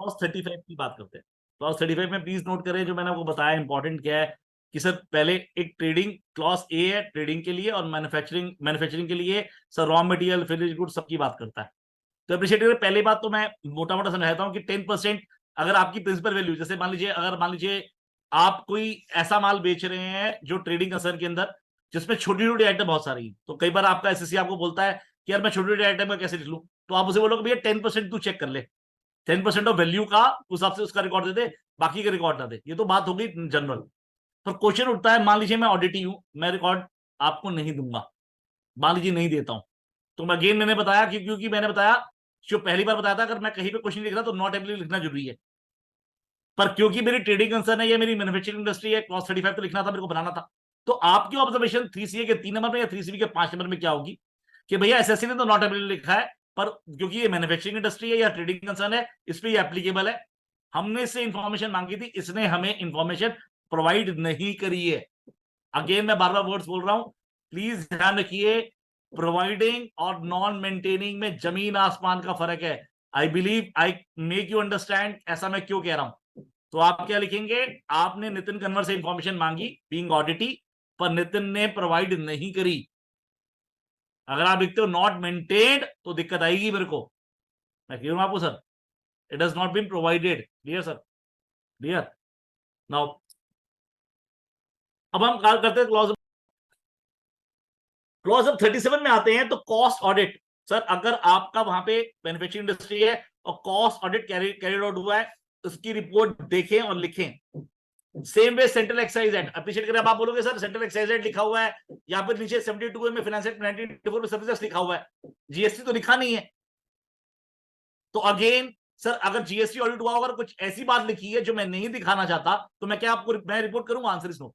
Clause 35 की बात करते हैं। क्लॉज 35 में प्लीज नोट करें, जो मैंने आपको बताया इंपॉर्टेंट क्या है कि सर पहले एक ट्रेडिंग क्लॉज ए है ट्रेडिंग के लिए, और मैन्युफैक्चरिंग के लिए sir raw material finish good सबकी बात करता है। तो अप्रिशिएट करें, पहली बात तो मैं मोटा मोटा समझाता हूँ कि 10% अगर आपकी प्रिंसिपल वैल्यू, जैसे मान लीजिए आप कोई ऐसा माल बेच रहे हैं जो ट्रेडिंग कंसर्न के अंदर जिसमें छोटी छोटी आइटम बहुत सारी, तो कई बार आपका एसएससी आपको बोलता है कि यार मैं छोटी छोटी आइटम का कैसे लिख लूं, तो आप उसे बोलोगे भैया 10% तू चेक कर ले, 10% ऑफ वैल्यू का उस हिसाब से उसका रिकॉर्ड दे दे, बाकी का रिकॉर्ड ना दे। ये तो बात हो गई जनरल। पर क्वेश्चन उठता है, मान लीजिए मैं ऑडिटी हूं, मैं रिकॉर्ड आपको नहीं दूंगा, मान लीजिए नहीं देता हूं, तो अगेन मैंने बताया क्योंकि मैंने बताया, जो पहली बार बताया था, अगर मैं कहीं पे क्वेश्चन लिख रहा तो नॉट एबल लिखना जरूरी है, पर क्योंकि मेरी ट्रेडिंग कंसर्न है या मेरी मैन्युफैक्चरिंग इंडस्ट्री है, क्लॉज 35 तो लिखना था, मेरे को बनाना था। तो आपकी ऑब्जर्वेशन 3CA के 3 नंबर में या 3CB के 5 नंबर में क्या होगी कि भैया एसएससी ने तो नॉट एबल लिखा है, पर क्योंकि ये मैन्युफैक्चरिंग इंडस्ट्री है या ट्रेडिंग कंसर्न है, इस पर ये एप्लीकेबल है। हमने इससे इंफॉर्मेशन मांगी थी, इसने हमें इंफॉर्मेशन प्रोवाइड नहीं करी है। अगेन मैं बार बार वर्ड्स बोल रहा हूं, प्लीज ध्यान रखिए, प्रोवाइडिंग और नॉन मेंटेनिंग में जमीन आसमान का फर्क है। I believe I make you understand ऐसा मैं क्यों कह रहा हूं। तो आप क्या लिखेंगे, आपने नितिन कन्वर से इंफॉर्मेशन मांगी बीइंग ऑडिटी, पर नितिन ने प्रोवाइड नहीं करी। अगर आप लिखते हो नॉट मेंटेन्ड तो दिक्कत आएगी मेरे को, मैं क्लियर हूं आपको sir, it has not been provided. Clear sir, clear. Now अब हम बात करते हैं क्लॉज ऑफ 37 में आते हैं, तो कॉस्ट ऑडिट। सर अगर आपका वहां पे मैन्युफैक्चरिंग इंडस्ट्री है और कॉस्ट ऑडिट कैरिड आउट हुआ है, उसकी रिपोर्ट देखें और लिखें। Same way central excise act, appreciate करें। अब आप बोलोगे सर सेंट्रल एक्साइज एक्ट लिखा हुआ है, यहाँ पर नीचे 72 में फाइनेंस एक्ट 1984 में सर्विसेज लिखा हुआ है, जीएसटी तो लिखा नहीं है। तो अगेन सर अगर जीएसटी ऑडिट हुआ, अगर कुछ ऐसी बात लिखी है जो मैं नहीं दिखाना चाहता, तो मैं क्या आपको मैं रिपोर्ट करूंगा, आंसर इज नो।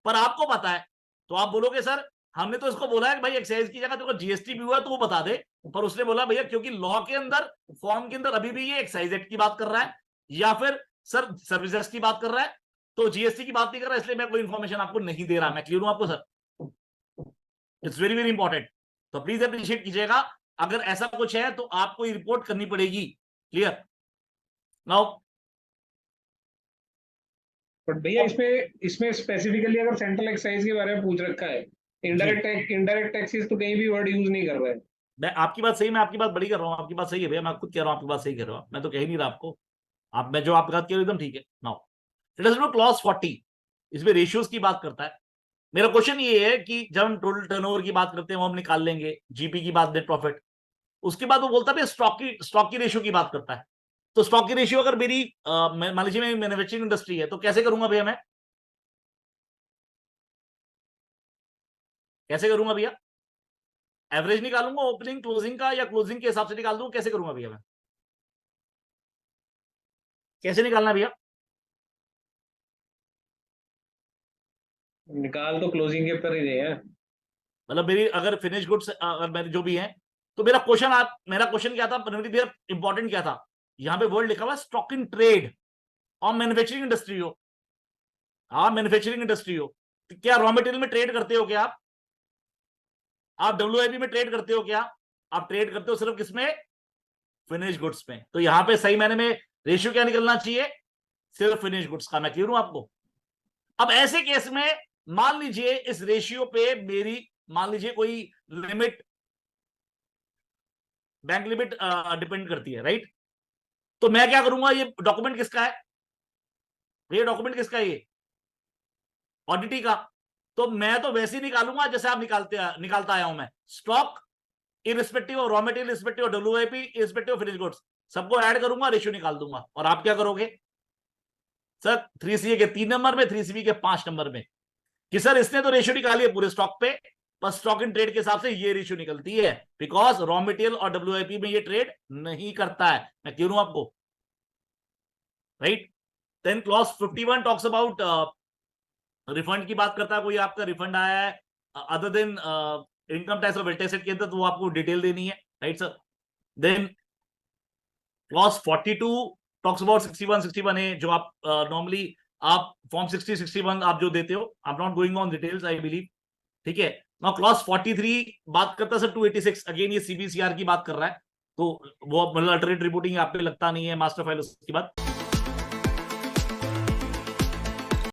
पर आपको पता है, तो आप बोलोगे सर हमने तो इसको बोला है कि भाई एक्साइज की जगह तो जीएसटी भी हुआ है तो वो बता दे, पर उसने बोला भैया क्योंकि लॉ के अंदर फॉर्म के अंदर अभी भी ये एक्साइज एक्ट की बात कर रहा है या फिर सर सर्विसेज की बात कर रहा है, तो जीएसटी की बात नहीं कर रहा, इसलिए मैं कोई इंफॉर्मेशन आपको नहीं दे रहा। मैं क्लियर हूं आपको sir, it's very very important. तो प्लीज अप्रिशिएट कीजिएगा, अगर ऐसा कुछ है तो आपको रिपोर्ट करनी पड़ेगी। क्लियर। नाउ बट भैया इसमें इसमें स्पेसिफिकली अगर सेंट्रल एक्साइज के बारे में पूछ रखा है, इनडायरेक्ट टैक्सेस तो कहीं भी वर्ड यूज नहीं कर रहा है। मैं आपकी बात सही, मैं आपकी बात बड़ी कर रहा हूँ, आपकी बात सही है भैया, मैं खुद कह रहा हूँ आपकी बात सही कर रहा हूँ, मैं तो कह ही नहीं रहा आपको। आप मैं जो आपकी बात कह रहा हूँ एकदम ठीक है। Now let us know clause 40, इसमें रेशियोज की बात करता है। मेरा क्वेश्चन ये है कि जब हम टोटल टर्नओवर की बात करते हैं वो हम निकाल लेंगे, जीपी की बात, नेट प्रॉफिट, उसके बाद वो बोलता है स्टॉक की रेशियो की बात करता है। तो स्टॉक की रेशियो अगर मेरी मान लीजिए मेरी मैन्युफैक्चरिंग इंडस्ट्री है, तो कैसे करूंगा भैया, मैं कैसे करूंगा भैया, एवरेज निकालूंगा ओपनिंग क्लोजिंग का, या क्लोजिंग के हिसाब से निकाल दूंगा, कैसे करूंगा भैया मैं, कैसे निकालना भैया। निकाल तो क्लोजिंग के ऊपर ही रहे हैं। मतलब मेरी अगर फिनिश गुड्स अगर मेरे जो भी है, तो मेरा क्वेश्चन क्या था भैया, इंपॉर्टेंट क्या था, यहां पे वर्ड लिखा हुआ स्टॉक इन ट्रेड और मैन्युफैक्चरिंग इंडस्ट्री हो। हाँ मैन्युफैक्चरिंग इंडस्ट्री हो, तो क्या रॉ मटेरियल में ट्रेड करते हो क्या आप डब्ल्यूआईपी में ट्रेड करते हो क्या, आप ट्रेड करते हो सिर्फ किसमें, फिनिश गुड्स में। तो यहां पे सही मैंने में रेशियो क्या निकलना चाहिए, सिर्फ फिनिश गुड्स का। मैं क्लियर हूं आपको। अब ऐसे केस में मान लीजिए इस रेशियो पे मेरी मान लीजिए कोई लिमिट, बैंक लिमिट डिपेंड करती है, राइट। तो मैं क्या करूंगा, ये डॉक्यूमेंट किसका है, ये डॉक्यूमेंट किसका है, ये ऑडिटी का। तो मैं तो वैसे ही निकालूंगा जैसे आप निकालता आया हूं मैं, stock irrespective of raw material, irrespective of WIP, irrespective of finish goods, सबको ऐड करूंगा, रेशियो निकाल दूंगा। और आप क्या करोगे सर, 3CA के 3 नंबर में, 3CB के 5 नंबर में, कि सर इसने तो रेशियो निकाली है पूरे स्टॉक पे, पर स्टॉक इन ट्रेड के हिसाब से ये रेशियो निकलती है, बिकॉज रॉ मटेरियल और डब्ल्यूआईपी में ये ट्रेड नहीं करता है। मैं क्लियर हूं आपको, right. Then clause 51 talks about refund की बात करता है, कोई आपका रिफंड आया है अदर देन इनकम टैक्स और वेल्थ टैक्स के अंदर, तो वो आपको डिटेल देनी है, right sir. Then clause 42 talks about 61 है, जो आप नॉर्मली आप फॉर्म 61 आप जो देते हो, I am not going on details I believe, ठीक है। नाउ क्लॉज 43 बात करता है सर 286, अगेन ये सीबीसीआर की बात कर रहा है। तो वो मतलब अल्टरनेट रिपोर्टिंग आप पे लगता नहीं है, मास्टर फाइल उसके बाद